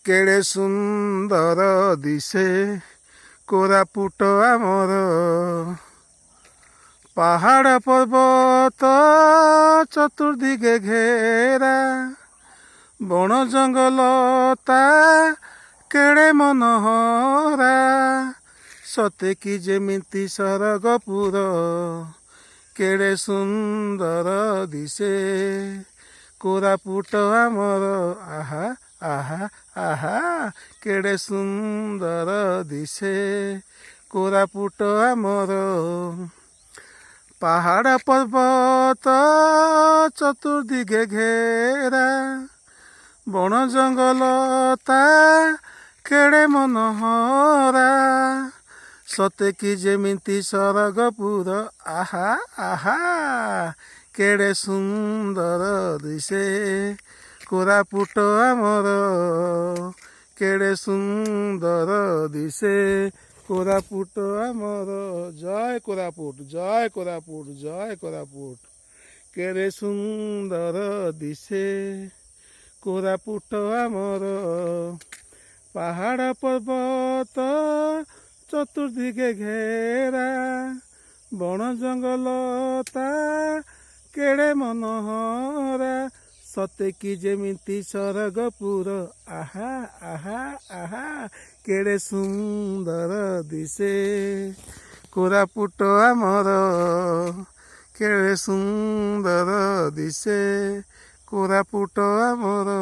କେଡ଼େ ସୁନ୍ଦର ଦିଶେ କୋରାପୁଟ ଆମର। ପାହାଡ଼ ପର୍ବତ ଚତୁର୍ଦିଗେ ଘେରା, ବଣ ଜଙ୍ଗଲତା କେଡ଼େ ମନୋହରା। ସତେ କି ଯେମିତି ସରଗପୁର, କେଡ଼େ ସୁନ୍ଦର ଦିଶେ କୋରାପୁଟ ଆମର। ଆହା ଆହା ଆହା, କେଡ଼େ ସୁନ୍ଦର ଦିଶେ କୋରାପୁଟ ଆମର। ପାହାଡ଼ ପର୍ବତ ଚତୁର୍ଦିଗେ ଘେରା, ବଣ ଜଙ୍ଗଲତା କେଡ଼େ ମନୋହରା। ସତେ କି ଯେମିତି ସରଗପୁର, ଆହା ଆହା, କେଡ଼େ ସୁନ୍ଦର ଦିଶେ କୋରାପୁଟ ଆମର। କେଡ଼େ ସୁନ୍ଦର ଦିଶେ କୋରାପୁଟ ଆମର। ଜୟ କୋରାପୁଟ, ଜୟ କୋରାପୁଟ, ଜୟ କୋରାପୁଟ। କେଡ଼େ ସୁନ୍ଦର ଦିଶେ କୋରାପୁଟ ଆମର। ପାହାଡ଼ ପର୍ବତ ଚତୁର୍ଦିଗେ ଘେରା, ବଣ ଜଙ୍ଗଲତା କେଡ଼େ ମନୋହରା। ସତେ କି ଯେମିତି ସରଗପୁର, ଆହା ଆହା ଆହା, କେଡ଼େ ସୁନ୍ଦର ଦିଶେ କୋରାପୁଟ ଆମର। କେଡ଼େ ସୁନ୍ଦର ଦିଶେ କୋରାପୁଟ ଆମର।